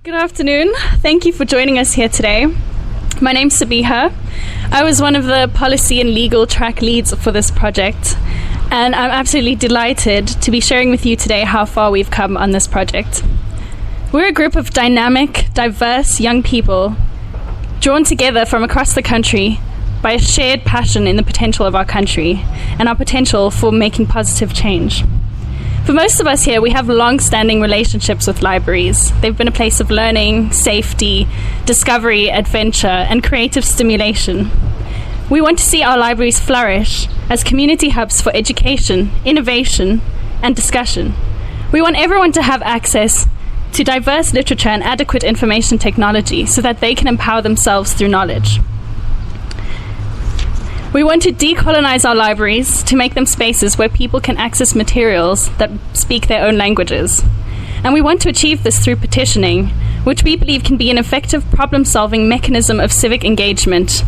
Good afternoon. Thank you for joining us here today. My name's Sabeehah. I was one of the policy and legal track leads for this project, and I'm absolutely delighted to be sharing with you today how far we've come on this project. We're a group of dynamic, diverse young people drawn together from across the country by a shared passion in the potential of our country and our potential for making positive change. For most of us here, we have long-standing relationships with libraries. They've been a place of learning, safety, discovery, adventure, and creative stimulation. We want to see our libraries flourish as community hubs for education, innovation, and discussion. We want everyone to have access to diverse literature and adequate information technology so that they can empower themselves through knowledge. We want to decolonize our libraries to make them spaces where people can access materials that speak their own languages. And we want to achieve this through petitioning, which we believe can be an effective problem-solving mechanism of civic engagement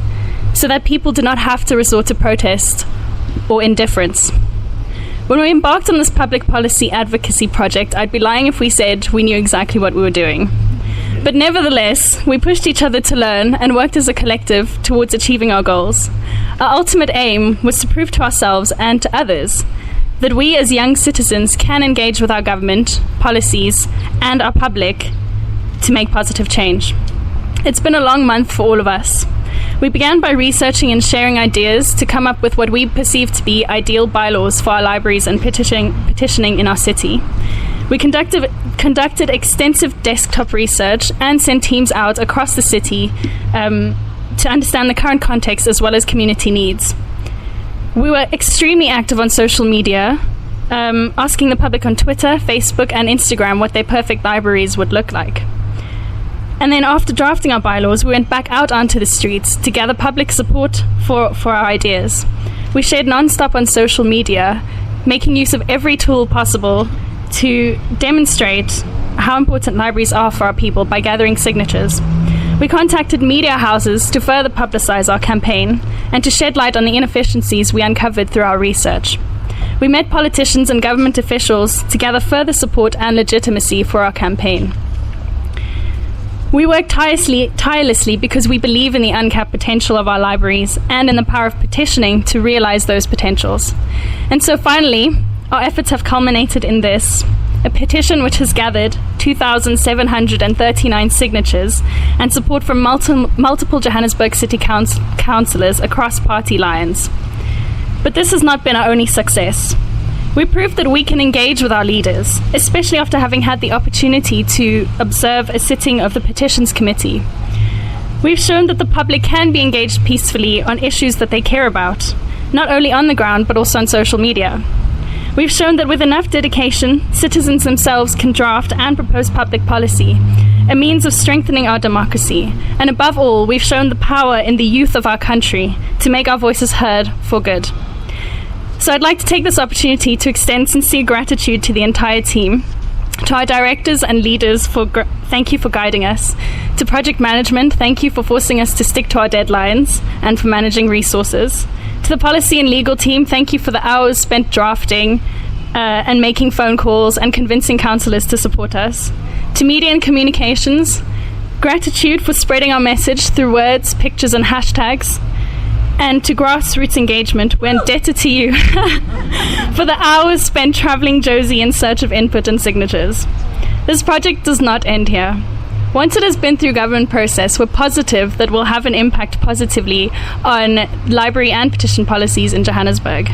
so that people do not have to resort to protest or indifference. When we embarked on this public policy advocacy project, I'd be lying if we said we knew exactly what we were doing. But nevertheless, we pushed each other to learn and worked as a collective towards achieving our goals. Our ultimate aim was to prove to ourselves and to others that we as young citizens can engage with our government, policies, and our public to make positive change. It's been a long month for all of us. We began by researching and sharing ideas to come up with what we perceive to be ideal bylaws for our libraries and petitioning in our city. We conducted extensive desktop research and sent teams out across the city to understand the current context as well as community needs. We were extremely active on social media, asking the public on Twitter, Facebook, and Instagram what their perfect libraries would look like. And then after drafting our bylaws, we went back out onto the streets to gather public support for our ideas. We shared non-stop on social media, making use of every tool possible to demonstrate how important libraries are for our people by gathering signatures. We contacted media houses to further publicize our campaign and to shed light on the inefficiencies we uncovered through our research. We met politicians and government officials to gather further support and legitimacy for our campaign. We work tirelessly because we believe in the uncapped potential of our libraries and in the power of petitioning to realize those potentials. And so finally, our efforts have culminated in this, a petition which has gathered 2,739 signatures and support from multiple Johannesburg City councillors across party lines. But this has not been our only success. We proved that we can engage with our leaders, especially after having had the opportunity to observe a sitting of the Petitions Committee. We've shown that the public can be engaged peacefully on issues that they care about, not only on the ground but also on social media. We've shown that with enough dedication, citizens themselves can draft and propose public policy, a means of strengthening our democracy. And above all, we've shown the power in the youth of our country to make our voices heard for good. So I'd like to take this opportunity to extend sincere gratitude to the entire team, to our directors and leaders, thank you for guiding us. To project management, thank you for forcing us to stick to our deadlines and for managing resources. To the policy and legal team, thank you for the hours spent drafting and making phone calls and convincing councillors to support us. To media and communications, gratitude for spreading our message through words, pictures, and hashtags. And to grassroots engagement, we're indebted to you for the hours spent travelling Josie in search of input and signatures. This project does not end here. Once it has been through government process, we're positive that we'll have an impact positively on library and petition policies in Johannesburg.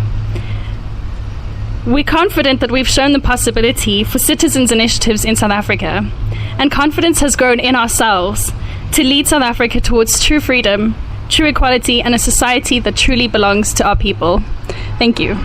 We're confident that we've shown the possibility for citizens' initiatives in South Africa, and confidence has grown in ourselves to lead South Africa towards true freedom, true equality, and a society that truly belongs to our people. Thank you.